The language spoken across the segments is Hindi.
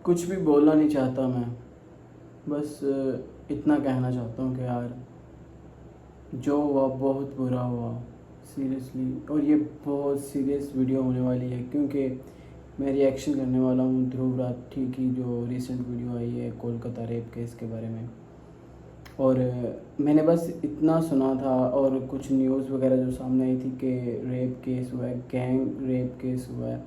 कुछ भी बोलना नहीं चाहता मैं, बस इतना कहना चाहता हूँ कि यार जो हुआ बहुत बुरा हुआ सीरियसली। और ये बहुत सीरियस वीडियो होने वाली है क्योंकि मैं रिएक्शन करने वाला हूँ ध्रुव राठी की जो रिसेंट वीडियो आई है कोलकाता रेप केस के बारे में। और मैंने बस इतना सुना था और कुछ न्यूज़ वगैरह जो सामने आई थी कि रेप केस हुआ है, गैंग रेप केस हुआ है।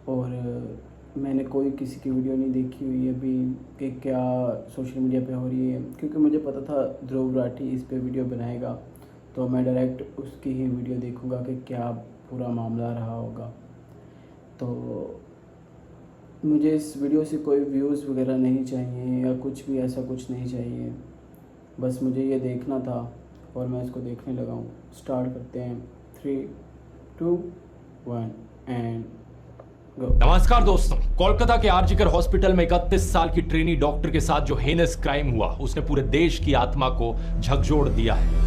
और मैंने कोई किसी की वीडियो नहीं देखी हुई अभी कि क्या सोशल मीडिया पे हो रही है, क्योंकि मुझे पता था ध्रुव राठी इस पे वीडियो बनाएगा तो मैं डायरेक्ट उसकी ही वीडियो देखूंगा कि क्या पूरा मामला रहा होगा। तो मुझे इस वीडियो से कोई व्यूज़ वगैरह नहीं चाहिए या कुछ भी ऐसा कुछ नहीं चाहिए, बस मुझे ये देखना था और मैं इसको देखने लगा हूँ। स्टार्ट करते हैं 3, 2, 1 एंड गो। नमस्कार दोस्तों, कोलकाता के आरजीकर हॉस्पिटल में 31 साल की ट्रेनी डॉक्टर के साथ जो हेनस क्राइम हुआ उसने पूरे देश की आत्मा को झकझोर दिया है।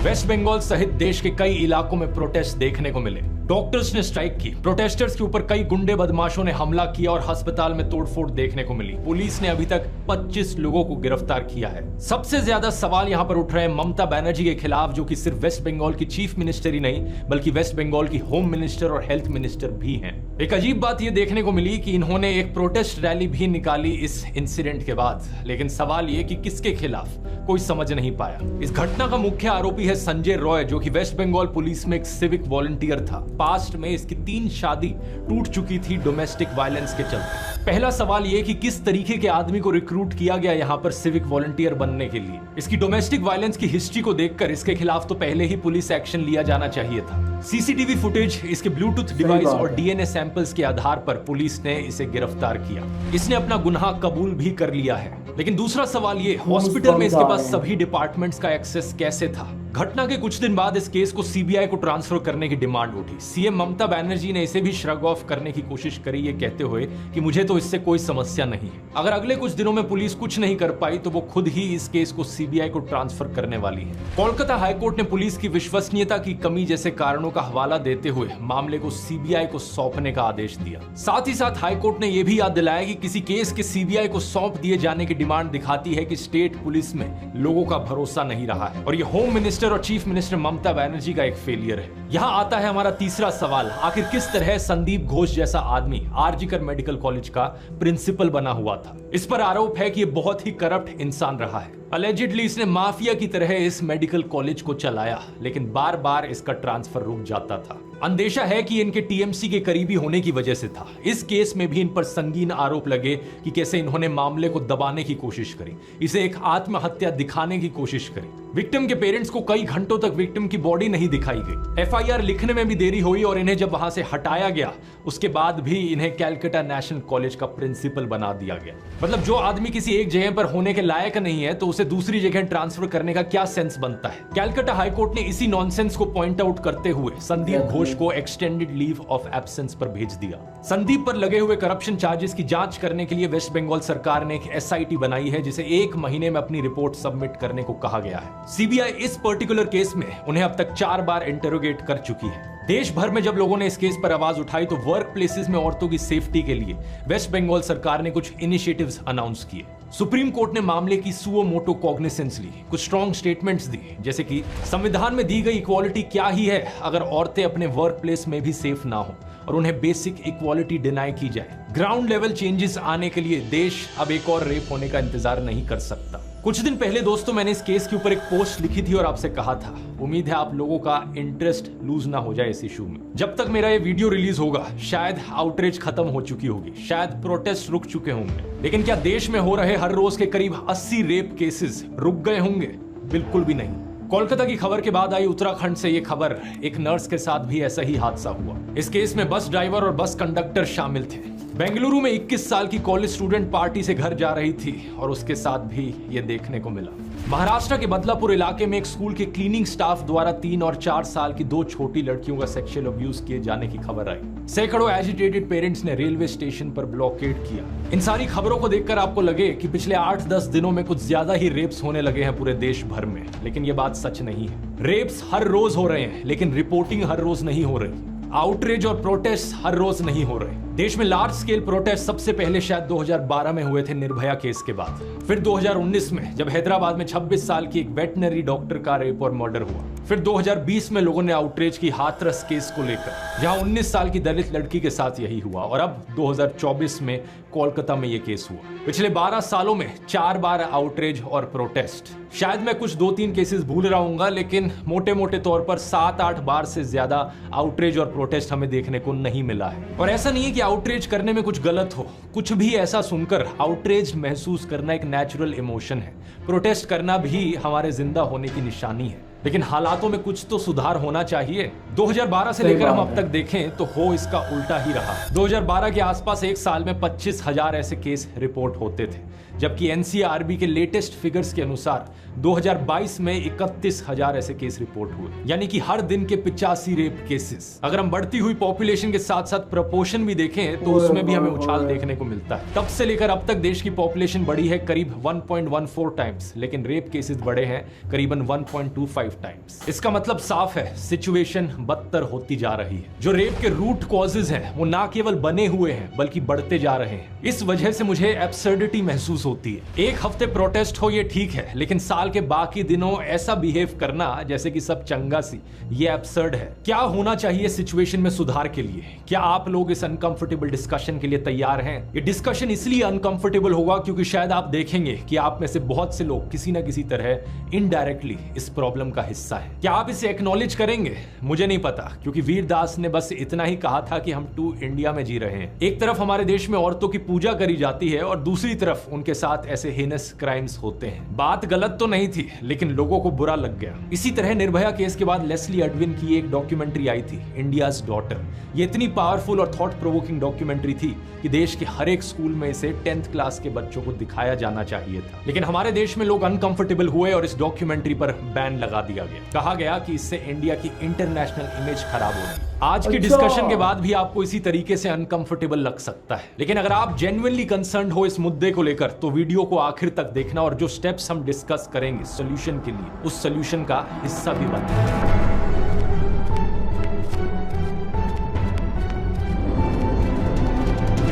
वेस्ट बंगाल सहित देश के कई इलाकों में प्रोटेस्ट देखने को मिले। डॉक्टर्स ने स्ट्राइक की, प्रोटेस्टर्स के ऊपर कई गुंडे बदमाशों ने हमला किया और अस्पताल में तोड़फोड़ देखने को मिली। पुलिस ने अभी तक 25 लोगों को गिरफ्तार किया है। सबसे ज्यादा सवाल यहां पर उठ रहे हैं ममता बनर्जी के खिलाफ, जो कि सिर्फ वेस्ट बंगाल की चीफ मिनिस्टर ही नहीं बल्कि वेस्ट बंगाल की होम मिनिस्टर और हेल्थ मिनिस्टर भी हैं। एक अजीब बात यह देखने को मिली कि इन्होंने एक प्रोटेस्ट रैली भी निकाली इस इंसिडेंट के बाद, लेकिन सवाल ये कि किसके खिलाफ कोई समझ नहीं पाया। इस घटना का मुख्य आरोपी है संजय रॉय, जो कि वेस्ट बंगाल पुलिस में एक सिविक वॉलंटियर था। पास्ट में इसकी 3 शादी टूट चुकी थी डोमेस्टिक वायलेंस के चलते। पहला सवाल यह कि किस तरीके के आदमी को रिक्रूट किया गया यहां पर सिविक वॉलंटियर बनने के लिए। इसकी डोमेस्टिक वायलेंस की हिस्ट्री को देखकर इसके खिलाफ तो पहले ही पुलिस एक्शन लिया जाना चाहिए था। सीसीटीवी फुटेज, इसके ब्लूटूथ डिवाइस और डीएनए सैंपल्स के आधार पर पुलिस ने इसे गिरफ्तार किया। इसने अपना गुनाह कबूल भी कर लिया है। लेकिन दूसरा सवाल ये, हॉस्पिटल में इसके पास सभी डिपार्टमेंट्स का एक्सेस कैसे था? घटना के कुछ दिन बाद इस केस को सीबीआई को ट्रांसफर करने की डिमांड उठी। सीएम ममता बनर्जी ने इसे भी श्रग ऑफ करने की कोशिश करी, ये कहते हुए कि मुझे तो इससे कोई समस्या नहीं है। अगर अगले कुछ दिनों में पुलिस कुछ नहीं कर पाई तो वो खुद ही इस केस को सीबीआई को ट्रांसफर करने वाली है। कोलकाता हाईकोर्ट ने पुलिस की विश्वसनीयता की कमी जैसे कारणों का हवाला देते हुए मामले को सीबीआई को सौंपने का आदेश दिया। साथ ही साथ हाईकोर्ट ने यह भी याद दिलाया कि किसी केस के सीबीआई को सौंप दिए जाने की डिमांड दिखाती है कि स्टेट पुलिस में लोगों का भरोसा नहीं रहा है और ये होम मिनिस्टर और चीफ मिनिस्टर ममता बनर्जी का एक फेलियर है। यहां आता है हमारा तीसरा सवाल, आखिर किस तरह संदीप घोष जैसा आदमी आरजीकर मेडिकल कॉलेज का प्रिंसिपल बना हुआ था? इस पर आरोप है कि यह बहुत ही करप्ट इंसान रहा है। अलेजिडली इसने माफिया की तरह इस मेडिकल कॉलेज को चलाया, लेकिन बार बार इसका ट्रांसफर रुक जाता था। अंदेशा है कि इनके टीएमसी के करीबी होने की वजह से था। इस केस में भी इन पर संगीन आरोप लगे कि कैसे इन्होंने मामले को दबाने की कोशिश करी, इसे एक आत्महत्या दिखाने की कोशिश करी। विक्टिम के पेरेंट्स को कई घंटों तक विक्टिम की बॉडी नहीं दिखाई गई। एफआईआर लिखने में भी देरी हुई और इन्हें जब वहां से हटाया गया उसके बाद भी इन्हें कैलकाटा नेशनल कॉलेज का प्रिंसिपल बना दिया गया। मतलब जो आदमी किसी एक जगह पर होने के लायक नहीं है तो उसे दूसरी जगह ट्रांसफर करने का क्या सेंस बनता है? कैलकाटा हाईकोर्ट ने इसी नॉनसेंस को पॉइंट आउट करते हुए संदीप घोष को एक्सटेंडेड लीव ऑफ एब्सेंस पर भेज दिया। संदीप पर लगे हुए करप्शन चार्जेस की जांच करने के लिए वेस्ट बंगाल सरकार ने एक एसआईटी बनाई है जिसे 1 महीने में अपनी रिपोर्ट सबमिट करने को कहा गया है। सीबीआई इस पर्टिकुलर केस में उन्हें अब तक 4 बार इंटरोगेट कर चुकी है। देश भर में जब लोगों ने इस केस पर आवाज उठाई तो वर्क प्लेसेस में औरतों की सेफ्टी के लिए वेस्ट बंगाल सरकार ने कुछ इनिशिएटिव्स अनाउंस किए। सुप्रीम कोर्ट ने मामले की सुओ मोटो कॉग्निसेंस ली, कुछ स्ट्रॉन्ग स्टेटमेंट्स दी, जैसे कि संविधान में दी गई इक्वालिटी क्या ही है अगर औरतें अपने वर्क प्लेस में भी सेफ ना हो और उन्हें बेसिक इक्वालिटी डिनाई की जाए। ग्राउंड लेवल चेंजेस आने के लिए देश अब एक और रेप होने का इंतजार नहीं कर सकता। कुछ दिन पहले दोस्तों मैंने इस केस के ऊपर एक पोस्ट लिखी थी और आपसे कहा था उम्मीद है आप लोगों का इंटरेस्ट लूज ना हो जाए इस इशू में। जब तक मेरा ये वीडियो रिलीज होगा शायद आउटरीच खत्म हो चुकी होगी, शायद प्रोटेस्ट रुक चुके होंगे, लेकिन क्या देश में हो रहे हर रोज के करीब 80 रेप केसेस रुक गए होंगे? बिल्कुल भी नहीं। कोलकाता की खबर के बाद आई उत्तराखंड से ये खबर, एक नर्स के साथ भी ऐसा ही हादसा हुआ। इस केस में बस ड्राइवर और बस कंडक्टर शामिल थे। बेंगलुरु में 21 साल की कॉलेज स्टूडेंट पार्टी से घर जा रही थी और उसके साथ भी ये देखने को मिला। महाराष्ट्र के बदलापुर इलाके में एक स्कूल के क्लीनिंग स्टाफ द्वारा 3 और 4 साल की 2 छोटी लड़कियों का सेक्सुअल अब्यूज किए जाने की खबर आई। सैकड़ों एजिटेटेड पेरेंट्स ने रेलवे स्टेशन पर ब्लॉकेड किया। इन सारी खबरों को देखकर आपको लगे कि पिछले 8-10 दिनों में कुछ ज्यादा ही रेप्स होने लगे हैं पूरे देश भर में, लेकिन ये बात सच नहीं है। रेप्स हर रोज हो रहे हैं लेकिन रिपोर्टिंग हर रोज नहीं हो रही। आउटरीच और प्रोटेस्ट हर रोज नहीं हो रहे। देश में लार्ज स्केल प्रोटेस्ट सबसे पहले शायद 2012 में हुए थे निर्भया केस के बाद, फिर 2019 में जब हैदराबाद में 26 साल की एक वेटनरी डॉक्टर का रेप और मर्डर हुआ, फिर 2020 में लोगों ने आउटरीच की हाथरस केस को लेकर, जहां 19 साल की दलित लड़की के साथ यही हुआ, और अब 2024 में कोलकाता में यह केस हुआ। पिछले 12 सालों में 4 बार आउटरीच और प्रोटेस्ट। शायद मैं कुछ 2-3 केसेस भूल रहा हूंगा, लेकिन मोटे मोटे तौर पर 7-8 बार से ज्यादा आउटरीच और प्रोटेस्ट हमें देखने को नहीं मिला है। और ऐसा नहीं है कि आउटरीच करने में कुछ गलत हो, कुछ भी ऐसा सुनकर आउटरीच महसूस करना एक नेचुरल इमोशन है। प्रोटेस्ट करना भी हमारे जिंदा होने की निशानी है, लेकिन हालातों में कुछ तो सुधार होना चाहिए। 2012 से लेकर हम अब तक देखें तो हो इसका उल्टा ही रहा। 2012 के आसपास एक साल में 25,000 ऐसे केस रिपोर्ट होते थे, जबकि एनसीआरबी के लेटेस्ट फिगर्स के अनुसार 2022 में 31,000 ऐसे केस रिपोर्ट हुए, यानी कि हर दिन के 85 रेप केसेस। अगर हम बढ़ती हुई पॉपुलेशन के साथ साथ प्रपोर्शन भी देखें तो उसमें भी हमें उछाल देखने को मिलता है। तब से लेकर अब तक देश की पॉपुलेशन बढ़ी है करीब 1.14 टाइम्स, लेकिन रेप केसेस बढ़े हैं करीबन 1.25 टाइम्स। इसका मतलब साफ है, सिचुएशन बदतर होती जा रही है। जो रेप के रूट कॉजेज हैं वो ना केवल बने हुए हैं बल्कि बढ़ते जा रहे हैं। इस वजह से मुझे एब्सर्डिटी महसूस होती है। एक हफ्ते प्रोटेस्ट हो ये ठीक है, लेकिन साल के बाकी दिनों ऐसा बिहेव करना जैसे कि सब चंगा सी, ये एब्सर्ड है। क्या होना चाहिए सिचुएशन में सुधार के लिए? क्या आप लोग इस अनकंफर्टेबल डिस्कशन के लिए तैयार हैं? ये डिस्कशन इसलिए अनकंफर्टेबल होगा क्योंकि शायद आप देखेंगे कि आप में से बहुत से लोग किसी ना किसी तरह इनडायरेक्टली इस प्रॉब्लम का हिस्सा है। क्या आप इसे एक्नॉलेज करेंगे? मुझे नहीं पता, क्योंकि वीर दास ने बस इतना ही कहा था कि हम टू इंडिया में जी रहे हैं। एक तरफ हमारे देश में औरतों की पूजा करी जाती है और दूसरी तरफ उनके साथ ऐसे हेनस क्राइम्स होते हैं। बात गलत तो नहीं थी, लेकिन लोगों को बुरा लग गया। इसी तरह निर्भया केस के बाद लेस्ली एडविन की एक डॉक्यूमेंट्री आई थी, इंडियाज डॉटर। ये इतनी पावरफुल और थॉट प्रोवोकिंग डॉक्यूमेंट्री थी कि देश के हर एक स्कूल में इसे 10th क्लास के बच्चों को दिखाया जाना चाहिए था। लेकिन हमारे देश में लोग अनकंफर्टेबल हुए और इस डॉक्यूमेंट्री पर बैन लगा दिया गया। कहा गया कि इससे इंडिया की इंटरनेशनल इमेज खराब हो रही है। आज की डिस्कशन के बाद भी आपको इसी तरीके से अनकंफर्टेबल लग सकता है, लेकिन अगर आप जेन्युइनली कंसर्न्ड हो इस मुद्दे को लेकर तो वीडियो को आखिर तक देखना और जो स्टेप्स हम डिस्कस करेंगे सॉल्यूशन के लिए, उस सॉल्यूशन का हिस्सा भी बनना।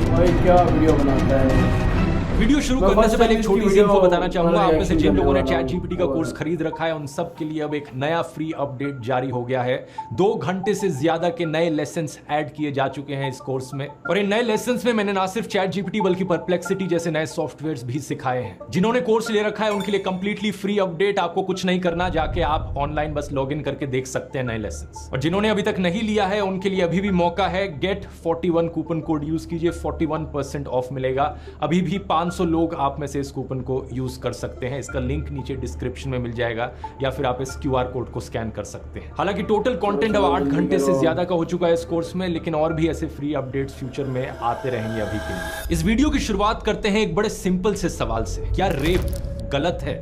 भाई क्या वीडियो बनाता है। वीडियो शुरू करने से पहले एक छोटी सी इन्फो बताना चाहूंगा। आप में से जिन लोगों ने चैट जीपीटी का कोर्स खरीद रखा है उन सब के लिए अब एक नया फ्री अपडेट जारी हो गया है। 2 घंटे से ज्यादा के नए लेसन्स ऐड किए जा चुके हैं इस कोर्स में, और इन नए लेसन्स में मैंने ना सिर्फ चैट जीपीटी बल्कि परप्लेक्सिटी जैसे नए सॉफ्टवेयर्स भी सिखाए हैं। जिन्होंने कोर्स ले रखा है उनके लिए कंप्लीटली फ्री अपडेट, आपको कुछ नहीं करना, जाके आप ऑनलाइन बस लॉग इन करके देख सकते हैं नए लेसन्स। और जिन्होंने अभी तक नहीं लिया है उनके लिए अभी भी मौका है। गेट 41 कूपन कोड यूज कीजिए, 41% ऑफ मिलेगा। अभी भी 500 लोग आप में से इस कूपन को यूज कर सकते हैं। इसका लिंक नीचे डिस्क्रिप्शन में मिल जाएगा, या फिर आप इस क्यूआर कोड को स्कैन कर सकते हैं। हालांकि टोटल कंटेंट अब 8 घंटे से ज्यादा का हो चुका है इस कोर्स में, लेकिन और भी ऐसे फ्री अपडेट्स फ्यूचर में आते रहेंगे अभी के लिए। इस वीडियो की शुरुआत करते हैं एक बड़े सिंपल से सवाल से, क्या रेप गलत है?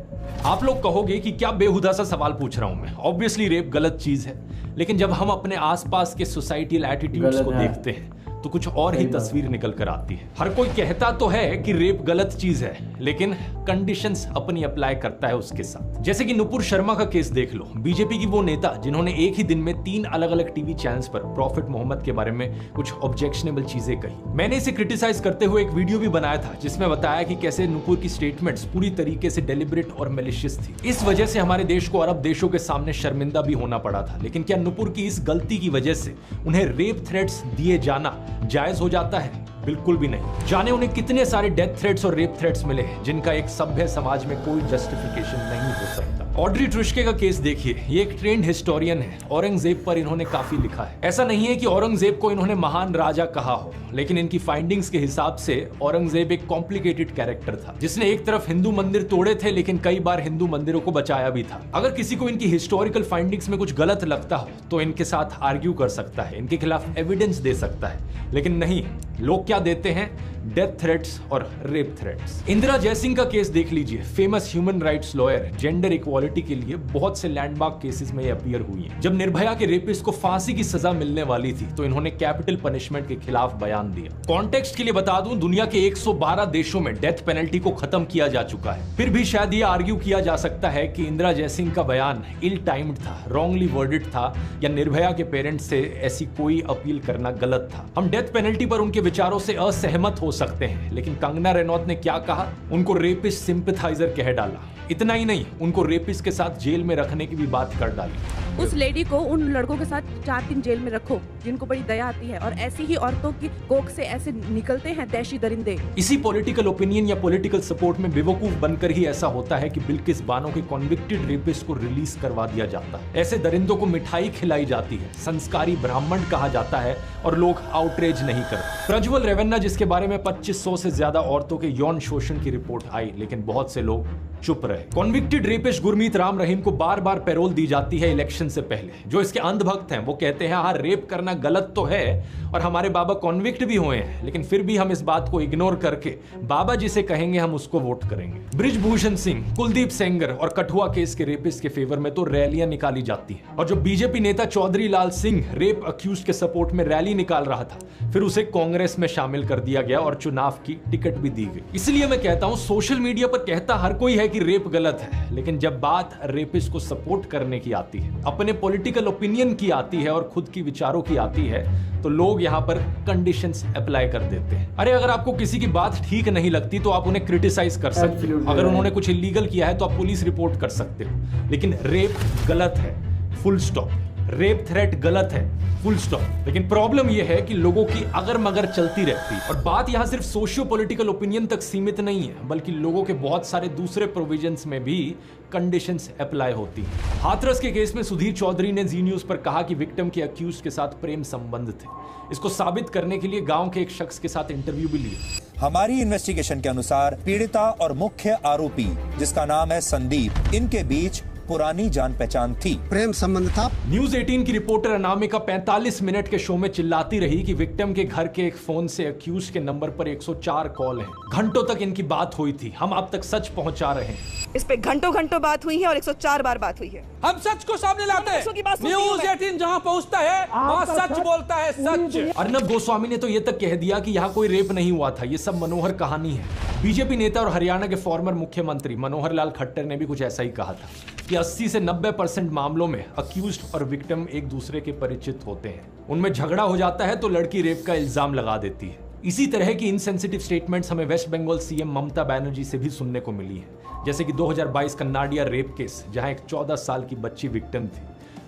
आप लोग कहोगे कि क्या बेहुदा सा सवाल पूछ रहा हूं मैं। ऑब्वियसली रेप गलत चीज है, लेकिन जब हम अपने आसपास के सोसाइटियल एटीट्यूड्स को देखते हैं तो कुछ और ही तस्वीर निकल कर आती है। हर कोई कहता तो है कि रेप गलत चीज है, लेकिन कंडीशंस अपनी अप्लाई करता है उसके साथ। जैसे कि नुपुर शर्मा का केस देख लो। बीजेपी की वो नेता जिन्होंने एक ही दिन में 3 अलग अलग टीवी चैनल्स पर प्रॉफिट मोहम्मद के बारे में कुछ ऑब्जेक्शनेबल चीजें कही। मैंने इसे क्रिटिसाइज करते हुए एक वीडियो भी बनाया था जिसमें बताया कि कैसे नुपुर की स्टेटमेंट्स पूरी तरीके से डेलिब्रेट और मैलिशियस थी। इस वजह से हमारे देश को अरब देशों के सामने शर्मिंदा भी होना पड़ा था। लेकिन क्या नुपुर की इस गलती की वजह से उन्हें रेप थ्रेट्स दिए जाना जायज हो जाता है? बिल्कुल भी नहीं। जाने उन्हें कितने सारे डेथ थ्रेट्स और रेप थ्रेट्स मिले जिनका एक सभ्य समाज में कोई जस्टिफिकेशन नहीं हो सकता। ऑड्री ट्रुश्के का केस देखिए, ये एक ट्रेंड हिस्टोरियन है। औरंगजेब पर इन्होंने काफी लिखा है। ऐसा नहीं है कि औरंगजेब को इन्होंने महान राजा कहा हो, लेकिन इनकी फाइंडिंग्स के हिसाब से औरंगजेब एक कॉम्प्लिकेटेड कैरेक्टर था जिसने एक तरफ हिंदू मंदिर तोड़े थे लेकिन कई बार हिंदू मंदिरों को बचाया भी था। अगर किसी को इनकी हिस्टोरिकल फाइंडिंग्स में कुछ गलत लगता हो तो इनके साथ आर्ग्यू कर सकता है, इनके खिलाफ एविडेंस दे सकता है, लेकिन नहीं, लोग क्या देते हैं? डेथ थ्रेट्स और रेप थ्रेट्स। इंदिरा जयसिंह का केस देख लीजिए। Famous human rights lawyer, gender equality equality के लिए बहुत से लैंडमार्क केसेस में ये अपीयर हुई है। जब निर्भया के रेपिस्ट को फांसी की सजा मिलने वाली थी तो इन्होंने कैपिटल पनिशमेंट के खिलाफ बयान दिया। कॉन्टेक्स्ट के लिए बता दूं, दुनिया के 112 देशों में डेथ पेनल्टी को खत्म किया जा चुका है। फिर भी शायद ये आर्ग्यू किया जा सकता है कि इंदिरा जयसिंह का बयान इल टाइम्ड था, रॉन्गली वर्डेड था, या निर्भया के पेरेंट्स से ऐसी कोई अपील करना गलत था। हम डेथ पेनल्टी पर उनके विचारों से असहमत हो सकते हैं, लेकिन कंगना रनौत ने क्या कहा? उनको रेपिस्ट सिंपैथाइजर कह डाला। इतना ही नहीं, उनको रेपिस्ट के साथ जेल में रखने की भी बात कर डाली। उस लेडी को उन लड़कों के साथ 4 दिन जेल में रखो जिनको बड़ी दया आती है, और ऐसी ही औरतों की कोख से ऐसे निकलते हैं दहशी दरिंदे। इसी पॉलिटिकल ओपिनियन या पॉलिटिकल सपोर्ट में बेवकूफ बनकर ही ऐसा होता है कि बिल्किस बानो के कॉन्विक्टेड रेपिस्ट को रिलीज करवा दिया जाता है। ऐसे दरिंदों को मिठाई खिलाई जाती है, संस्कारी ब्राह्मण कहा जाता है और लोग आउटरेज नहीं करते। प्रज्वल रेवन्ना, जिसके बारे में 2500 से ज्यादा औरतों के यौन शोषण की रिपोर्ट आई, लेकिन बहुत से लोग चुप रहे। कॉन्विक्टेड रेपिस्ट गुरमीत राम रहीम को बार बार पैरोल दी जाती है इलेक्शन से पहले। जो इसके अंधभक्त हैं वो कहते हैं हाँ, रेप करना गलत तो है और हमारे बाबा कॉन्विक्ट भी हुए हैं, लेकिन फिर भी हम इस बात को इग्नोर करके बाबा जिसे कहेंगे हम उसको वोट करेंगे। बृजभूषण सिंह, कुलदीप सेंगर और कठुआ केस के रेपिस्ट के फेवर में तो रैलियां निकाली जाती हैं, और जो बीजेपी नेता चौधरी लाल सिंह रेप अक्यूज के सपोर्ट में रैली निकाल रहा था, फिर उसे कांग्रेस में शामिल कर दिया गया और चुनाव की टिकट भी दी गई। इसलिए मैं कहता हूं, सोशल मीडिया पर कहता हर कोई है कि रेप गलत है, लेकिन जब बात रेपिस्ट को सपोर्ट करने की आती है, अपने पॉलिटिकल ओपिनियन की आती है और खुद की विचारों की आती है, तो लोग यहां पर कंडीशंस अप्लाई कर देते हैं। अरे अगर आपको किसी की बात ठीक नहीं लगती तो आप उन्हें क्रिटिसाइज कर सकते हो। अगर उन्होंने कुछ इलीगल किया है तो आप पुलिस रिपोर्ट कर सकते हो, लेकिन रेप गलत है, फुल स्टॉप। रेप थ्रेट गलत है, फुल स्टॉप। लेकिन प्रॉब्लम यह है कि लोगों की अगर मगर चलती रहती है, और बात यहां सिर्फ सोशियो पॉलिटिकल ओपिनियन तक सीमित नहीं है, बल्कि लोगों के बहुत सारे दूसरे प्रोविजंस में भी कंडीशंस अप्लाई होती हैं। हाथरस के केस में सुधीर चौधरी ने जी न्यूज पर कहा कि विक्टिम के अक्यूज के साथ प्रेम संबंध थे। इसको साबित करने के लिए गांव के एक शख्स के साथ इंटरव्यू भी लिया। हमारी इन्वेस्टिगेशन के अनुसार पीड़िता और मुख्य आरोपी, जिसका नाम है संदीप, इनके बीच पुरानी जान पहचान थी, प्रेम संबंध था। न्यूज 18 की रिपोर्टर अनामिका 45 मिनट के शो में चिल्लाती रही कि विक्टिम के घर के एक फोन से अक्यूज के नंबर पर 104 कॉल हैं। घंटों तक इनकी बात हुई थी, हम आप तक सच पहुंचा रहे हैं। इस पे घंटों बात हुई है और 104 बार बात हुई है। हम सच को सामने लाते हैं। न्यूज 18 जहां पहुंचता है वहां सच बोलता है, सच। अर्नब गोस्वामी ने तो ये तक कह दिया कि यहाँ कोई रेप नहीं हुआ था, ये सब मनोहर कहानी है। बीजेपी नेता और हरियाणा के फॉर्मर मुख्यमंत्री मनोहर लाल खट्टर ने भी कुछ ऐसा ही कहा था कि 80 से 90% मामलों में अक्यूज्ड और विक्टिम एक दूसरे के परिचित होते हैं। उनमें झगड़ा हो जाता है तो लड़की रेप का इल्जाम लगा देती है। इसी तरह की इनसेंसिटिव स्टेटमेंट्स हमें वेस्ट बंगाल सीएम ममता बनर्जी से भी सुनने को मिली है, जैसे कि 2022 का नाडिया रेप केस, जहां एक 14 साल की बच्ची विक्टिम थी।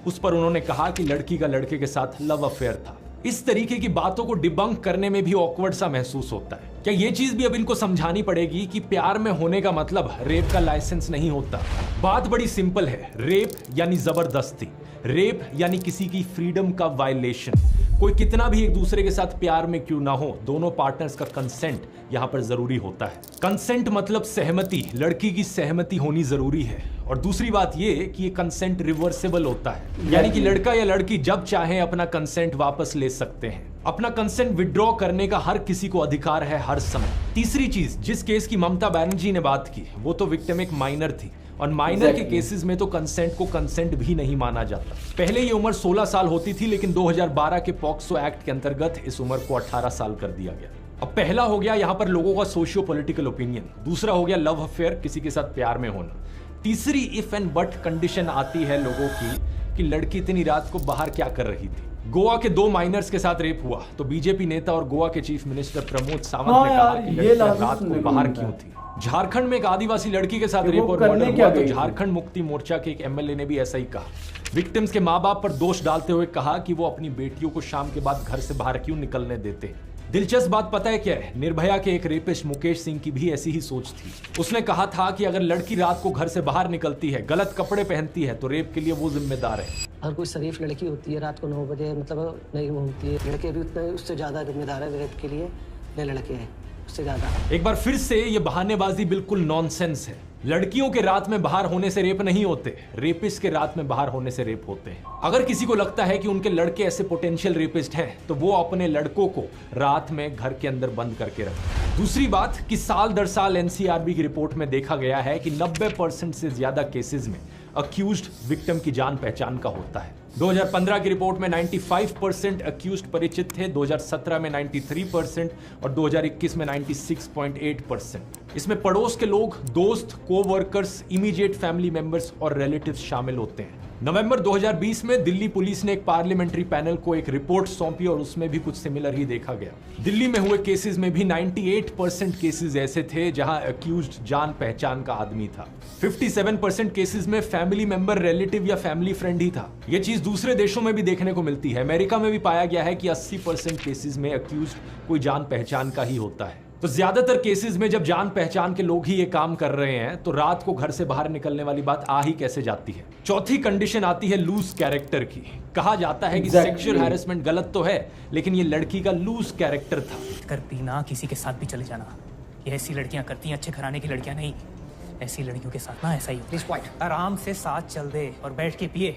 उस पर उन्होंने कहा कि लड़की का लड़के के साथ लव अफेयर था। इस तरीके की बातों को डिबंक करने में भी ऑकवर्ड सा महसूस होता है। क्या ये चीज भी अब इनको समझानी पड़ेगी कि प्यार में होने का मतलब रेप का लाइसेंस नहीं होता? बात बड़ी सिंपल है, रेप यानी जबरदस्ती, रेप यानी किसी की फ्रीडम का वायलेशन। कोई कितना भी एक दूसरे के साथ प्यार में क्यों ना हो, दोनों पार्टनर्स का कंसेंट यहाँ पर जरूरी होता है। कंसेंट मतलब सहमति, लड़की की सहमति होनी जरूरी है। और दूसरी बात ये कि ये कंसेंट रिवर्सेबल होता है, यानी कि लड़का या लड़की जब चाहे अपना कंसेंट वापस ले सकते हैं। अपना कंसेंट विड्रॉ करने का हर किसी को अधिकार है हर समय। तीसरी चीज, जिस केस की ममता बनर्जी ने बात की, वो तो विक्टिम एक माइनर थी, और माइनर के केसेस में तो कंसेंट को कंसेंट भी नहीं माना जाता। पहले ये उम्र 16 साल होती थी, लेकिन 2012 के पॉक्सो एक्ट के अंतर्गत इस उम्र को 18 साल कर दिया गया। अब पहला हो गया यहाँ पर लोगों का सोशियो पॉलिटिकल ओपिनियन, दूसरा हो गया लव अफेयर, किसी के साथ प्यार में होना, तीसरी इफ एंड बट कंडीशन आती है लोगों की कि लड़की इतनी रात को बाहर क्या कर रही थी। गोवा के 2 माइनर्स के साथ रेप हुआ तो बीजेपी नेता और गोवा के चीफ मिनिस्टर प्रमोद सावंत ने कहा कि लड़की रात को बाहर क्यों थी। झारखंड में एक आदिवासी लड़की के साथ रेप और मर्डर हुआ तो झारखंड मुक्ति मोर्चा के एक एमएलए ने भी ऐसा ही कहा। विक्टिम्स के मां बाप पर दोष डालते हुए कहा कि वो अपनी बेटियों को शाम के बाद घर से बाहर क्यों निकलने देते। दिलचस्प बात पता है क्या है? निर्भया के एक रेपिस्ट मुकेश सिंह की भी ऐसी ही सोच थी। उसने कहा था कि अगर लड़की रात को घर से बाहर निकलती है, गलत कपड़े पहनती है, तो रेप के लिए वो जिम्मेदार है। हर कोई शरीफ लड़की होती है, रात को 9 बजे मतलब नहीं घूमती है। लड़के भी उतने उससे ज्यादा जिम्मेदार है रेप के लिए, ये लड़के हैं उससे ज्यादा। एक बार फिर से ये बहानेबाजी बिल्कुल नॉनसेंस है। लड़कियों के रात में बाहर होने से रेप नहीं होते, रेपिस्ट के रात में बाहर होने से रेप होते हैं। अगर किसी को लगता है कि उनके लड़के ऐसे पोटेंशियल रेपिस्ट हैं, तो वो अपने लड़कों को रात में घर के अंदर बंद करके रखें। दूसरी बात कि साल दर साल एनसीआरबी की रिपोर्ट में देखा गया है कि 90% से ज्यादा केसेस में अक्यूज्ड विक्टिम की जान पहचान का होता है। 2015 की रिपोर्ट में 95% अक्यूज्ड परिचित थे, 2017 में 93% और 2021 में 96.8%। इसमें पड़ोस के लोग, दोस्त, कोवर्कर्स, इमीडिएट फैमिली मेंबर्स और रिलेटिव्स शामिल होते हैं। नवंबर 2020 में दिल्ली पुलिस ने एक पार्लियामेंट्री पैनल को एक रिपोर्ट सौंपी और उसमें भी कुछ सिमिलर ही देखा गया। दिल्ली में हुए केसेस में भी 98% केसेस ऐसे थे जहां अक्यूज्ड जान पहचान का आदमी था। 57% केसेस में फैमिली मेंबर, रिलेटिव या फैमिली फ्रेंड ही था। यह चीज दूसरे देशों में भी देखने को मिलती है। अमेरिका में भी पाया गया है कि 80% केसेस में अक्यूज्ड कोई जान पहचान का ही होता है। तो ज्यादातर केसेस में जब जान पहचान के लोग ही ये काम कर रहे हैं तो रात को घर से बाहर निकलने वाली बात आ ही कैसे जाती है। चौथी कंडीशन आती है लूज कैरेक्टर की। कहा जाता है कि सेक्सुअल हैरेसमेंट गलत तो है, लेकिन ये लड़की का लूज कैरेक्टर था। कर पीना, किसी के साथ भी चले जाना, ये ऐसी लड़कियां करती हैं, अच्छे घराने की लड़कियां नहीं। ऐसी लड़कियों के साथ ना ऐसा ही होता है। आराम से साथ चल दे और बैठ के पिए,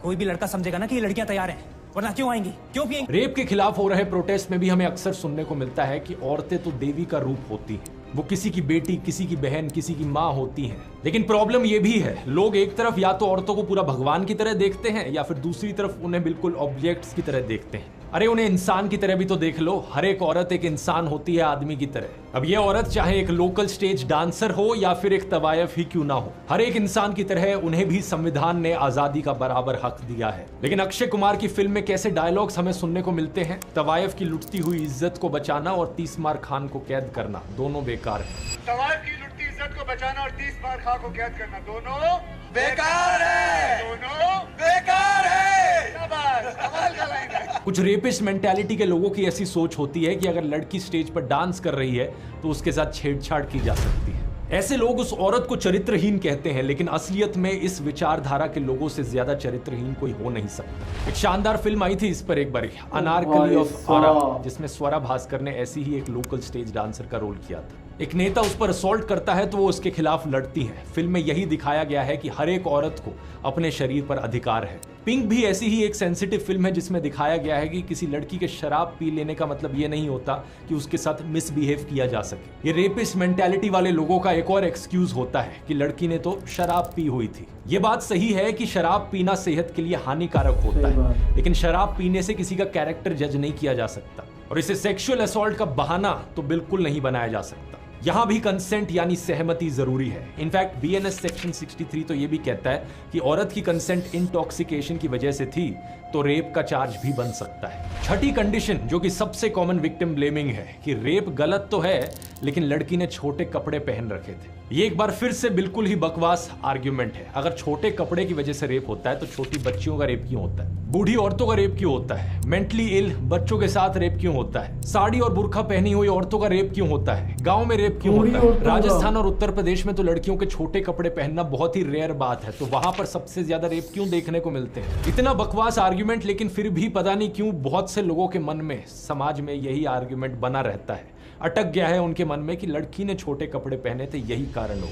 कोई भी लड़का समझेगा ना कि ये लड़कियां तैयार हैं, वरना क्यों आएंगी, क्यों पिएंगी। रेप के खिलाफ हो रहे प्रोटेस्ट में भी हमें अक्सर सुनने को मिलता है कि औरतें तो देवी का रूप होती हैं, वो किसी की बेटी, किसी की बहन, किसी की माँ होती हैं। लेकिन प्रॉब्लम ये भी है, लोग एक तरफ या तो औरतों को पूरा भगवान की तरह देखते हैं या फिर दूसरी तरफ उन्हें बिल्कुल ऑब्जेक्ट्स की तरह देखते हैं। अरे उन्हें इंसान की तरह भी तो देख लो। हर एक औरत एक इंसान होती है, आदमी की तरह। अब ये औरत चाहे एक लोकल स्टेज डांसर हो या फिर एक तवायफ ही क्यों ना हो, हर एक इंसान की तरह उन्हें भी संविधान ने आजादी का बराबर हक दिया है। लेकिन अक्षय कुमार की फिल्म में कैसे डायलॉग्स हमें सुनने को मिलते हैं, तवायफ की लुटती हुई इज्जत को बचाना और 30 मार खान को कैद करना दोनों बेकार है। तवायफ की लुटती इज्जत को बचाना और 30 मार खान को कैद करना दोनों बेकार है, दोनों बेकार है। शाबाश, कमाल का लाइन है। कुछ रेपिस्ट मेंटालिटी के लोगों की ऐसी सोच होती है कि अगर लड़की स्टेज पर डांस कर रही है तो उसके साथ छेड़छाड़ की जा सकती है। ऐसे लोग उस औरत को चरित्रहीन कहते हैं, लेकिन असलियत में इस विचारधारा के लोगों से ज्यादा चरित्रहीन कोई हो नहीं सकता। एक शानदार फिल्म आई थी इस पर एक बारी, अनारकली ऑफ आरा, जिसमें स्वरा भास्कर ने ऐसी ही एक लोकल स्टेज डांसर का रोल किया था। एक नेता उस पर असॉल्ट करता है तो वो उसके खिलाफ लड़ती है। फिल्म में यही दिखाया गया है कि हर एक औरत को अपने शरीर पर अधिकार है। पिंक भी ऐसी ही एक सेंसिटिव फिल्म है जिसमें दिखाया गया है कि किसी लड़की के शराब पी लेने का मतलब ये नहीं होता कि उसके साथ मिसबिहेव किया जा सके। ये रेपिस्ट मेंटालिटी वाले लोगों का एक और एक्सक्यूज होता है कि लड़की ने तो शराब पी हुई थी। ये बात सही है कि शराब पीना सेहत के लिए हानिकारक होता है, लेकिन शराब पीने से किसी का कैरेक्टर जज नहीं किया जा सकता और इसे सेक्सुअल असॉल्ट का बहाना तो बिल्कुल नहीं बनाया जा सकता। यहां भी कंसेंट यानी सहमति जरूरी है। इनफैक्ट बीएनएस सेक्शन 63 तो यह भी कहता है कि औरत की कंसेंट इंटॉक्सिकेशन की वजह से थी तो रेप का चार्ज भी बन सकता है। छठी कंडीशन, जो कि सबसे कॉमन विक्टिम ब्लेमिंग है, कि रेप गलत तो है लेकिन लड़की ने छोटे कपड़े पहन रखे थे। ये एक बार फिर से बिल्कुल ही बकवास आर्ग्यूमेंट है। अगर छोटे कपड़े की वजह से रेप होता है तो छोटी बच्चियों का रेप क्यों होता है? बूढ़ी औरतों का रेप क्यों होता है? मेंटली इल बच्चों के साथ रेप क्यों होता है? साड़ी और बुर्का पहनी हुई औरतों का रेप क्यों होता है? गांव में रेप क्यों होता है? राजस्थान और उत्तर प्रदेश में तो लड़कियों के छोटे कपड़े पहनना बहुत ही रेयर बात है, तो वहां पर सबसे ज्यादा रेप क्यों देखने को मिलते हैं? इतना बकवास आर्ग्यूमेंट, लेकिन फिर भी पता नहीं क्यों बहुत से लोगों के मन में, समाज में यही आर्ग्यूमेंट बना रहता है। अटक गया है उनके मन में कि लड़की ने छोटे कपड़े पहने थे, यही कारण हो।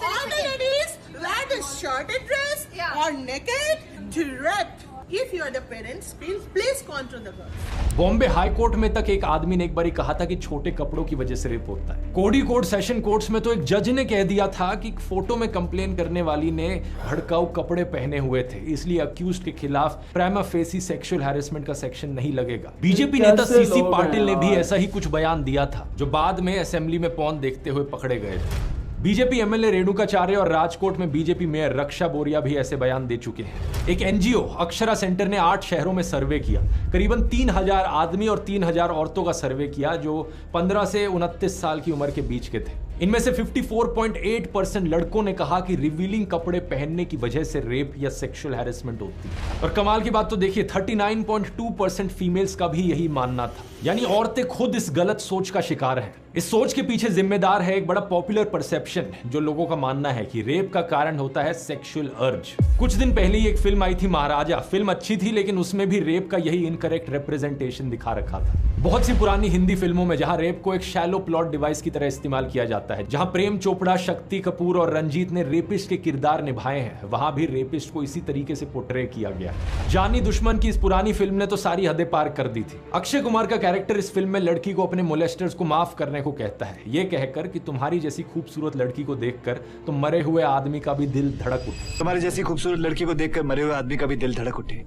All the ladies wear the shorted dress or naked direct. If you are the parents, please control the girls. Bombay high court में तक एक आदमी ने एक बार कहा था कि छोटे कपड़ों की वजह से रेप होता है। कोडी कोर्ट, सेशन कोर्ट्स में तो एक जज ने कह दिया था कि फोटो में कंप्लेन करने वाली ने भड़काऊ कपड़े पहने हुए थे, इसलिए अक्यूज्ड के खिलाफ प्राइमा फेसी सेक्सुअल हैरेसमेंट का सेक्शन नहीं लगेगा। बीजेपी नेता सीसी पाटिल ने भी ऐसा ही कुछ बयान दिया था, जो बाद में असेंबली में पौन देखते हुए पकड़े गए थे। बीजेपी एमएलए रेणुकाचार्य और राजकोट में बीजेपी मेयर रक्षा बोरिया भी ऐसे बयान दे चुके हैं। एक एनजीओ अक्षरा सेंटर ने 8 शहरों में सर्वे किया, करीबन 3000 आदमी और 3000 औरतों का सर्वे किया जो 15 से 29 साल की उम्र के बीच के थे। इनमें से 54.8% लड़कों ने कहा कि रिवीलिंग कपड़े पहनने की वजह से रेप या सेक्सुअल हैरेसमेंट होती है। और कमाल की बात तो देखिए, 39.2% फीमेल्स का भी यही मानना था, यानी औरतें खुद इस गलत सोच का शिकार हैं। इस सोच के पीछे जिम्मेदार है एक बड़ा पॉपुलर परसेप्शन, जो लोगों का मानना है कि रेप का कारण होता है सेक्सुअल अर्ज। कुछ दिन पहले ही एक फिल्म आई थी महाराजा। फिल्म अच्छी थी, लेकिन उसमें भी रेप का यही इनकरेक्ट रिप्रेजेंटेशन दिखा रखा था। बहुत सी पुरानी हिंदी फिल्मों में जहां रेप को एक शैलो प्लॉट डिवाइस की तरह इस्तेमाल किया जाता जाता है। जहां प्रेम चोपड़ा, शक्ति कपूर और रंजीत ने रेपिस्ट के किरदार निभाए हैं, वहां भी रेपिस्ट को इसी तरीके से पोर्ट्रे किया गया। जानी दुश्मन की इस पुरानी फिल्म ने तो सारी हदें पार कर दी थी। अक्षय कुमार का कैरेक्टर इस फिल्म में लड़की को अपने मोलेस्टर्स को माफ करने को कहता है, ये कहकर कि तुम्हारी जैसी खूबसूरत लड़की को देखकर तो मरे हुए आदमी का भी दिल धड़क उठे। तुम्हारी जैसी खूबसूरत लड़की को देखकर मरे हुए आदमी का भी दिल धड़क उठे,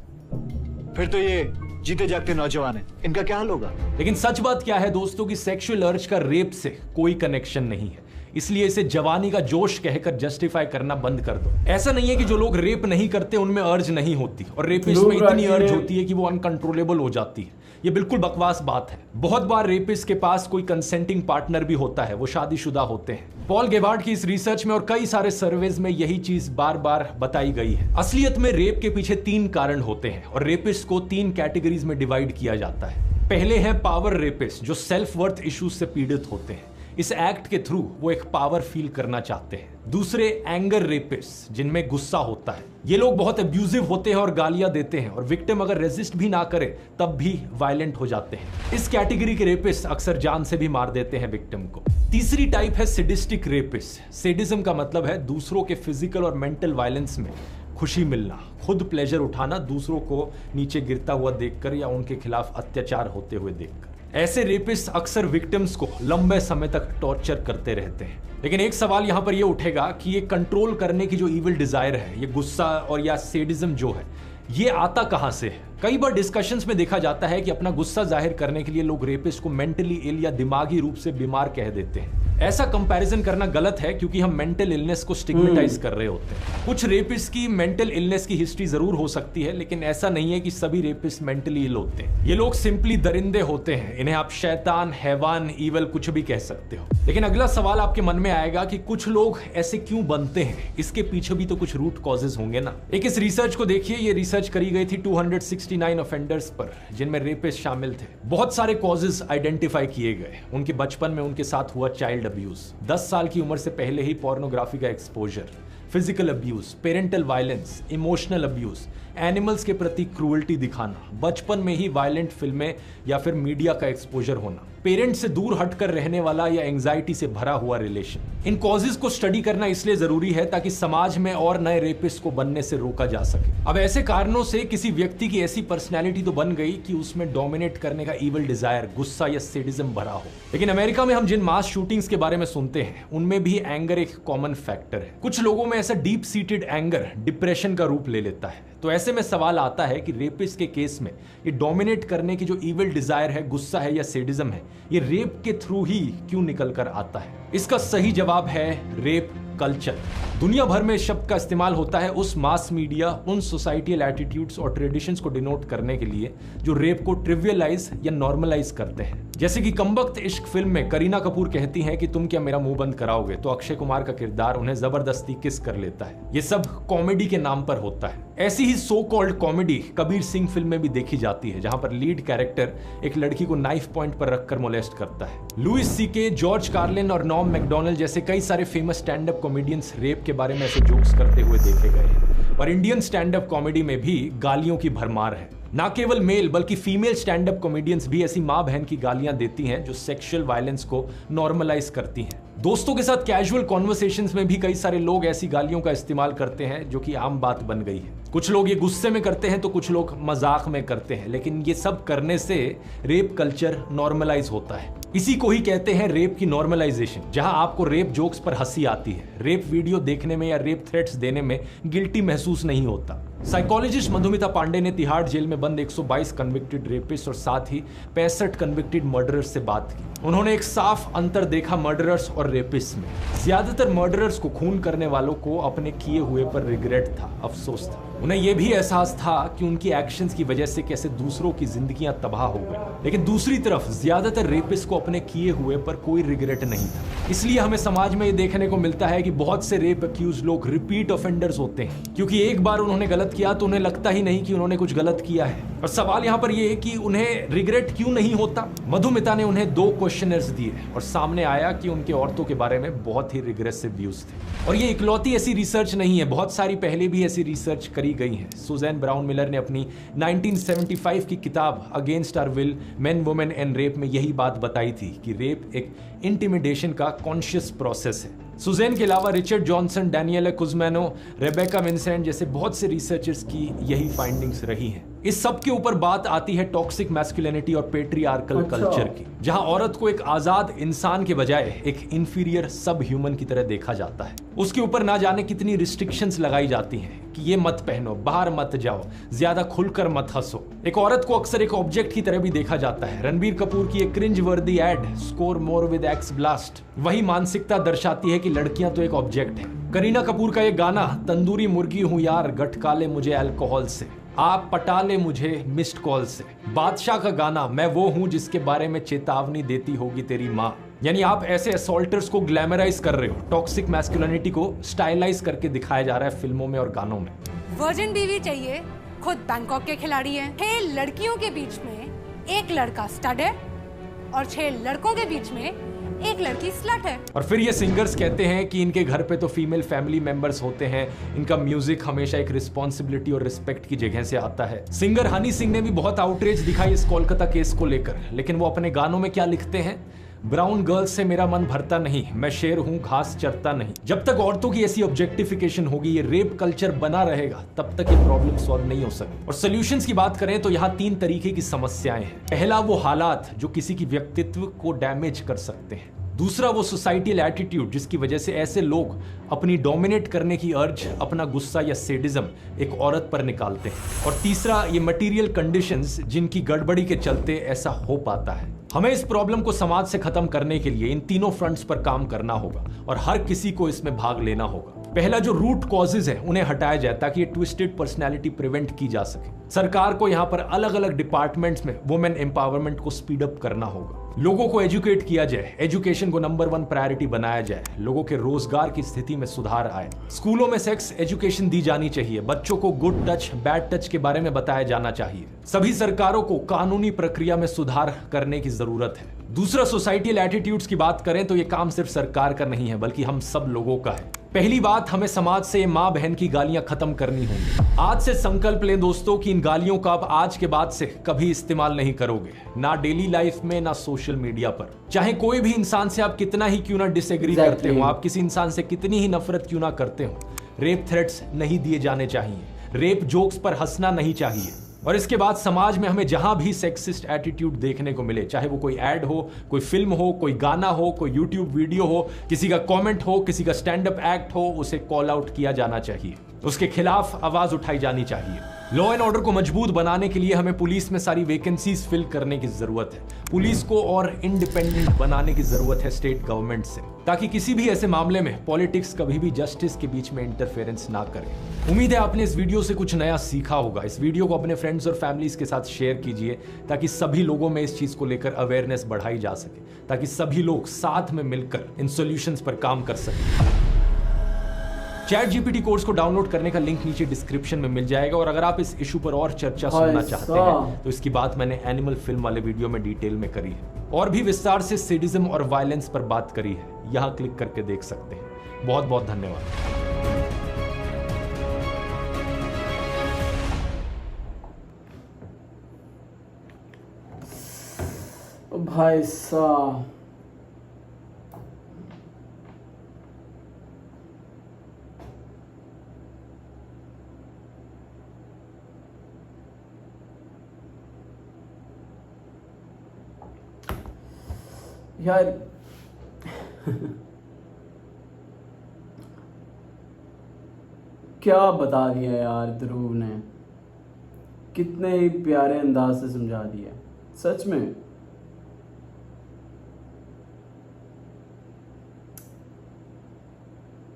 फिर तो ये जीते जागते नौजवान है, इनका क्या हाल होगा। लेकिन सच बात क्या है दोस्तों कि सेक्सुअल अर्ज का रेप से कोई कनेक्शन नहीं है, इसलिए इसे जवानी का जोश कहकर जस्टिफाई करना बंद कर दो। ऐसा नहीं है कि जो लोग रेप नहीं करते उनमें अर्ज नहीं होती, और रेपिस्ट में इतनी अर्ज होती है कि वो अनकंट्रोलेबल हो जाती है। ये बिल्कुल बकवास बात है। बहुत बार रेपिस्ट के पास कोई कंसेंटिंग पार्टनर भी होता है, वो शादीशुदा होते हैं। पॉल गेबार्ड की इस रिसर्च में और कई सारे सर्वेज में यही चीज बार बार बताई गई है। असलियत में रेप के पीछे 3 कारण होते हैं और रेपिस्ट को 3 कैटेगरीज में डिवाइड किया जाता है। पहले है पावर रेपिस्ट, जो सेल्फ वर्थ इश्यूज से पीड़ित होते हैं। इस एक्ट के थ्रू वो एक पावर फील करना चाहते हैं। दूसरे एंगर रेपिस्ट, जिनमें गुस्सा होता है। ये लोग बहुत अब्यूजिव होते हैं और गालियां देते हैं, और विक्टिम अगर रेजिस्ट भी ना करे तब भी वायलेंट हो जाते हैं। इस कैटेगरी के रेपिस्ट अक्सर जान से भी मार देते हैं विक्टिम को। तीसरी टाइप है सैडिस्टिक रेपिस्ट। सैडिज्म का मतलब है दूसरों के फिजिकल और मेंटल वायलेंस में खुशी मिलना, खुद प्लेजर उठाना दूसरों को नीचे गिरता हुआ देखकर या उनके खिलाफ अत्याचार होते हुए देखकर। ऐसे रेपिस्ट अक्सर विक्टिम्स को लंबे समय तक टॉर्चर करते रहते हैं। लेकिन एक सवाल यहां पर यह उठेगा कि ये कंट्रोल करने की जो इविल डिजायर है, ये गुस्सा और या सैडिज्म जो है, ये आता कहां से है? कई बार डिस्कशंस में देखा जाता है कि अपना गुस्सा जाहिर करने के लिए लोग रेपिस्ट को मेंटली इल या दिमागी रूप से बीमार कह देते हैं। ऐसा कंपैरिजन करना गलत है, क्योंकि हम मेंटल इलनेस को स्टिग्मेटाइज कर रहे होते हैं। कुछ रेपिस्ट की मेंटल इलनेस की हिस्ट्री जरूर हो सकती है, लेकिन ऐसा नहीं है कि सभी रेपिस्ट मेंटली इल होते हैं। ये लोग सिंपली दरिंदे होते हैं। इन्हें आप शैतान, हैवान, ईवल कुछ भी कह सकते हो। लेकिन अगला सवाल आपके मन में आएगा कि कुछ लोग ऐसे क्यों बनते हैं? इसके पीछे भी तो कुछ रूट कॉजेज होंगे ना। एक इस रिसर्च को देखिए। ये रिसर्च करी गई थी 269 ऑफेंडर्स पर, जिनमें रेपिस्ट शामिल थे। बहुत सारे कॉजेज आइडेंटिफाई किए गए। उनके बचपन में उनके साथ हुआ चाइल्ड अब्यूज, 10 साल की उम्र से पहले ही पोर्नोग्राफी का exposure, physical abuse, parental violence, emotional abuse, animals के प्रति क्रूअल्टी दिखाना, बचपन में ही वायलेंट फिल्में या फिर मीडिया का एक्सपोजर होना, पेरेंट्स से दूर हटकर रहने वाला या एंजाइटी से भरा हुआ रिलेशन। इन कॉजेज को स्टडी करना इसलिए जरूरी है ताकि समाज में और नए रेपिस्ट को बनने से रोका जा सके। अब ऐसे कारणों से किसी व्यक्ति की ऐसी पर्सनैलिटी तो बन गई कि उसमें डोमिनेट करने का इविल डिजायर, गुस्सा या सैडिज्म भरा हो। लेकिन अमेरिका में हम जिन मास शूटिंग्स के बारे में सुनते हैं, उनमें भी एंगर एक कॉमन फैक्टर है। कुछ लोगों में ऐसा डीप सीटेड एंगर डिप्रेशन का रूप ले लेता है। तो ऐसे में सवाल आता है कि रेपिस्ट के केस में ये डोमिनेट करने की जो इविल डिजायर है, गुस्सा है या सैडिज्म है, ये रेप के थ्रू ही क्यों निकल कर आता है? इसका सही जवाब है रेप कल्चर। दुनिया भर में इस शब्द का इस्तेमाल होता है उस मास मीडिया, उन सोसाइटियल एटीट्यूड्स और ट्रेडिशंस को डिनोट करने के लिए जो रेप को ट्रिवियलाइज या नॉर्मलाइज करते हैं। जैसे कि कमबख्त इश्क फिल्म में करीना कपूर कहती हैं कि तुम क्या मेरा मुंह बंद कराओगे, तो अक्षय कुमार का किरदार उन्हें जबरदस्ती किस कर लेता है। ये सब कॉमेडी के नाम पर होता है। ऐसी ही so called comedy Kabir Singh film में भी देखी जाती है, जहां पर लीड कैरेक्टर एक लड़की को नाइफ पॉइंट पर रखकर मोलेस्ट करता है। लुइस सीके, जॉर्ज कार्लिन और नॉम मैकडोनल्ड जैसे कई सारे famous stand up comedians rape के बारे में ऐसे जोक्स करते हुए देखे गए हैं। और इंडियन स्टैंड अप कॉमेडी में भी गालियों की भरमार है। ना केवल मेल बल्कि फीमेल स्टैंड अप कॉमेडियंस भी ऐसी मां बहन की गालियां देती हैं जो सेक्सुअल वायलेंस को नॉर्मलाइज करती हैं। दोस्तों के साथ कैजुअल कॉन्वर्सेशंस में भी कई सारे लोग ऐसी गालियों का इस्तेमाल करते हैं जो कि आम बात बन गई है। कुछ लोग ये गुस्से में करते हैं तो कुछ लोग मजाक में करते हैं, लेकिन ये सब करने से रेप कल्चर नॉर्मलाइज होता है। इसी को ही कहते हैं रेप की नॉर्मलाइजेशन, जहां आपको रेप जोक्स पर हंसी आती है, रेप वीडियो देखने में या रेप थ्रेट्स देने में गिल्टी महसूस नहीं होता। साइकोलॉजिस्ट मधुमिता पांडे ने तिहाड़ जेल में बंद 122 कन्विक्टेड रेपिस्ट और साथ ही 65 कन्विक्टेड मर्डरर्स से बात की। उन्होंने एक साफ अंतर देखा मर्डरर्स और रेपिस्ट में। ज्यादातर मर्डरर्स को खून करने वालों को अपने किए हुए पर रिग्रेट था, अफसोस था। उन्हें यह भी एहसास था कि उनकी एक्शंस की वजह से कैसे दूसरों की जिंदगियां तबाह हो गई। लेकिन दूसरी तरफ ज्यादातर रेपिस्ट को अपने किए हुए पर कोई रिग्रेट नहीं था। इसलिए हमें समाज में ये देखने को मिलता है कि बहुत से रेप अक्यूज लोग रिपीट ऑफेंडर्स होते हैं, क्योंकि एक बार उन्होंने गलत किया तो उन्हें लगता ही नहीं कि उन्होंने कुछ गलत किया है। और सवाल यहाँ पर यह है कि उन्हें रिग्रेट क्यों नहीं होता। मधुमिता ने उन्हें 2 क्वेश्चनर्स दिए और सामने आया कि उनके औरतों के बारे में बहुत ही रिग्रेसिव व्यूज थे। और ये इकलौती ऐसी रिसर्च नहीं है, बहुत सारी पहले भी ऐसी रिसर्च करी पढ़ी गई हैं। सुजैन ब्राउन मिलर ने अपनी 1975 की किताब against our will men women and rape में यही बात बताई थी कि रेप एक इंटिमिडेशन का कॉन्शियस प्रोसेस है। सुजैन के अलावा रिचर्ड जॉनसन, डैनियला कुज़मैनो, रेबेका विंसेंट जैसे बहुत से रिसर्चर्स की यही फाइंडिंग्स रही हैं। इस सब के ऊपर बात आती है टॉक्सिक मैस्कुलिनिटी और पेट्रियार्कल कल्चर की, जहां औरत को एक आजाद इंसान के बजाय एक इंफीरियर सब ह्यूमन की तरह देखा जाता है। उसके ऊपर ना जाने कितनी रिस्ट्रिक्शंस लगाई जाती हैं कि ये मत पहनो, बाहर मत जाओ, ज्यादा खुलकर मत हंसो। एक औरत को अक्सर एक ऑब्जेक्ट की तरह भी देखा जाता है। रणबीर कपूर की एक cringe worthy ad, score more with X blast, वही मानसिकता दर्शाती है कि लड़कियां तो एक ऑब्जेक्ट है। करीना कपूर का ये गाना, तंदूरी मुर्गी हूं यार, गटका ले मुझे अल्कोहल से, आप पटा ले मुझे मिस्ड कॉल से। बादशाह का गाना, मैं वो हूं जिसके बारे में चेतावनी देती होगी तेरी माँ। यानी आप ऐसे असॉल्टर्स को ग्लैमराइज कर रहे हो। टॉक्सिक मैस्कुलिनिटी को स्टाइलाइज करके दिखाया जा रहा है फिल्मों में और गानों में। वर्जिन बीवी चाहिए, खुद बैंकॉक के खिलाड़ी हैं। 6 लड़कियों के बीच में एक लड़का स्टड है और 6 लड़कों के बीच में एक लड़की स्लट है। और फिर ये सिंगर्स कहते हैं कि इनके घर पे तो फीमेल फैमिली मेंबर्स होते हैं, इनका म्यूजिक हमेशा एक रिस्पॉन्सिबिलिटी और रिस्पेक्ट की जगह से आता है। सिंगर हनी सिंह ने भी बहुत आउटरीच दिखाई इस कोलकाता केस को लेकर, लेकिन वो अपने गानों में क्या लिखते हैं? ब्राउन गर्ल्स से मेरा मन भरता नहीं, मैं शेर हूं घास चरता नहीं। जब तक औरतों की ऐसी ऑब्जेक्टिफिकेशन होगी, ये रेप कल्चर बना रहेगा, तब तक ये प्रॉब्लम सॉल्व नहीं हो सकती। और सॉल्यूशंस की बात करें तो यहाँ 3 तरीके की समस्याएं हैं। पहला, वो हालात जो किसी की व्यक्तित्व को डैमेज कर सकते हैं। दूसरा, वो सोसाइटल एटीट्यूड जिसकी वजह से ऐसे लोग अपनी डोमिनेट करने की अर्ज, अपना गुस्सा या सेडिज्म एक औरत पर निकालते हैं। और तीसरा, ये मटेरियल कंडीशंस जिनकी गड़बड़ी के चलते ऐसा हो पाता है। हमें इस प्रॉब्लम को समाज से खत्म करने के लिए इन तीनों फ्रंट्स पर काम करना होगा और हर किसी को इसमें भाग लेना होगा। पहला, जो रूट कॉजेज है उन्हें हटाया जाए ताकि ये ट्विस्टेड पर्सनैलिटी प्रिवेंट की जा सके। सरकार को यहाँ पर अलग अलग डिपार्टमेंट्स में वुमेन एम्पावरमेंट को स्पीड अप करना होगा। लोगों को एजुकेट किया जाए, एजुकेशन को नंबर 1 प्रायोरिटी बनाया जाए, लोगों के रोजगार की स्थिति में सुधार आए। स्कूलों में सेक्स एजुकेशन दी जानी चाहिए, बच्चों को गुड टच बैड टच के बारे में बताया जाना चाहिए। सभी सरकारों को कानूनी प्रक्रिया में सुधार करने की जरूरत है। दूसरा, सोसाइटल एटीट्यूड्स की बात करें तो ये काम सिर्फ सरकार का नहीं है बल्कि हम सब लोगों का है। पहली बात, हमें समाज से माँ बहन की गालियां खत्म करनी होंगी। आज से संकल्प लें दोस्तों कि इन गालियों का आप आज के बाद से कभी इस्तेमाल नहीं करोगे, ना डेली लाइफ में ना सोशल मीडिया पर। चाहे कोई भी इंसान से आप कितना ही क्यों ना डिसएग्री करते हो, आप किसी इंसान से कितनी ही नफरत क्यों ना करते हो, रेप थ्रेट्स नहीं दिए जाने चाहिए, रेप जोक्स पर हंसना नहीं चाहिए। और इसके बाद समाज में हमें जहां भी सेक्सिस्ट एटीट्यूड देखने को मिले, चाहे वो कोई ऐड हो, कोई फिल्म हो, कोई गाना हो, कोई यूट्यूब वीडियो हो, किसी का कमेंट हो, किसी का स्टैंड अप एक्ट हो, उसे कॉल आउट किया जाना चाहिए, उसके खिलाफ आवाज उठाई जानी चाहिए। लॉ एंड ऑर्डर को मजबूत बनाने के लिए हमें पुलिस में सारी वैकेंसीज फिल करने की जरूरत है। पुलिस को और इंडिपेंडेंट बनाने की जरूरत है स्टेट गवर्नमेंट से, ताकि किसी भी ऐसे मामले में पॉलिटिक्स कभी भी जस्टिस के बीच में इंटरफेरेंस ना करे। उम्मीद है आपने इस वीडियो से कुछ नया सीखा होगा। इस वीडियो को अपने फ्रेंड्स और फैमिलीज के साथ शेयर कीजिए ताकि सभी लोगों में इस चीज को लेकर अवेयरनेस बढ़ाई जा सके, ताकि सभी लोग साथ में मिलकर इन सॉल्यूशंस पर काम कर सकें। ChatGPT कोर्स को डाउनलोड करने का लिंक नीचे डिस्क्रिप्शन में मिल जाएगा। और अगर आप इस इशू पर और चर्चा सुनना चाहते हैं तो इसकी बात मैंने एनिमल फिल्म वाले वीडियो में डिटेल में करी है और भी विस्तार से सेडिज्म और वायलेंस पर बात करी है, यहां क्लिक करके देख सकते हैं। बहुत बहुत धन्यवाद। भाई साहब, यार क्या बता दिया यार ध्रुव ने, कितने ही प्यारे अंदाज से समझा दिया सच में।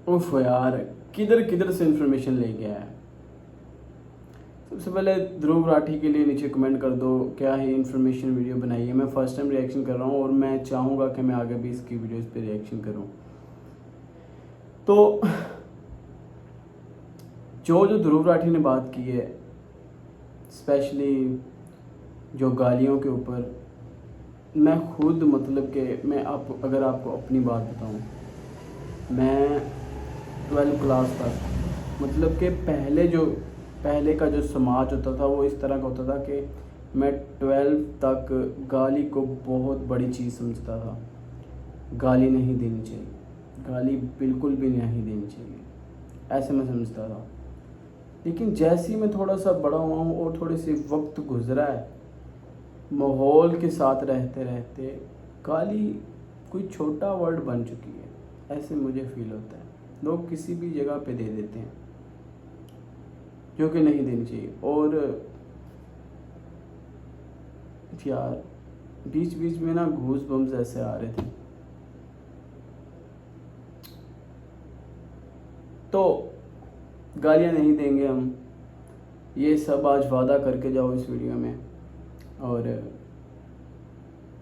उफ यार, किधर किधर से इंफॉर्मेशन ले गया है। सबसे पहले ध्रुव राठी के लिए नीचे कमेंट कर दो, क्या ही इन्फॉर्मेशन वीडियो बनाई है। मैं फर्स्ट टाइम रिएक्शन कर रहा हूँ और मैं चाहूँगा कि मैं आगे भी इसकी वीडियोस पे रिएक्शन करूँ। तो जो ध्रुव राठी ने बात की है, स्पेशली जो गालियों के ऊपर, मैं खुद मतलब कि मैं अगर आपको अपनी बात बताऊँ, मैं 12th क्लास तक मतलब कि पहले जो पहले का जो समाज होता था वो इस तरह का होता था कि मैं 12 तक गाली को बहुत बड़ी चीज़ समझता था। गाली नहीं देनी चाहिए, गाली बिल्कुल भी नहीं देनी चाहिए, ऐसे मैं समझता था। लेकिन जैसे ही मैं थोड़ा सा बड़ा हुआ हूँ और थोड़े से वक्त गुजरा है, माहौल के साथ रहते रहते गाली कोई छोटा वर्ड बन चुकी है, ऐसे मुझे फील होता है। लोग किसी भी जगह पे दे देते हैं जो कि नहीं देनी चाहिए। और यार बीच बीच में ना घूस बम्स ऐसे आ रहे थे। तो गालियाँ नहीं देंगे हम, ये सब आज वादा करके जाओ इस वीडियो में। और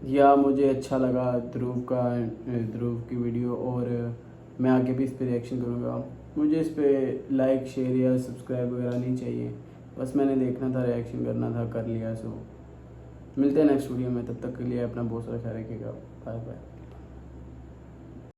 या मुझे अच्छा लगा ध्रुव की वीडियो, और मैं आगे भी इस पर रिएक्शन करूँगा। मुझे इस पर लाइक शेयर या सब्सक्राइब वगैरह नहीं चाहिए, बस मैंने देखना था, रिएक्शन करना था, कर लिया। सो मिलते हैं नेक्स्ट वीडियो में, तब तक के लिए अपना बहुत सारा ख्याल रखिएगा। Bye bye.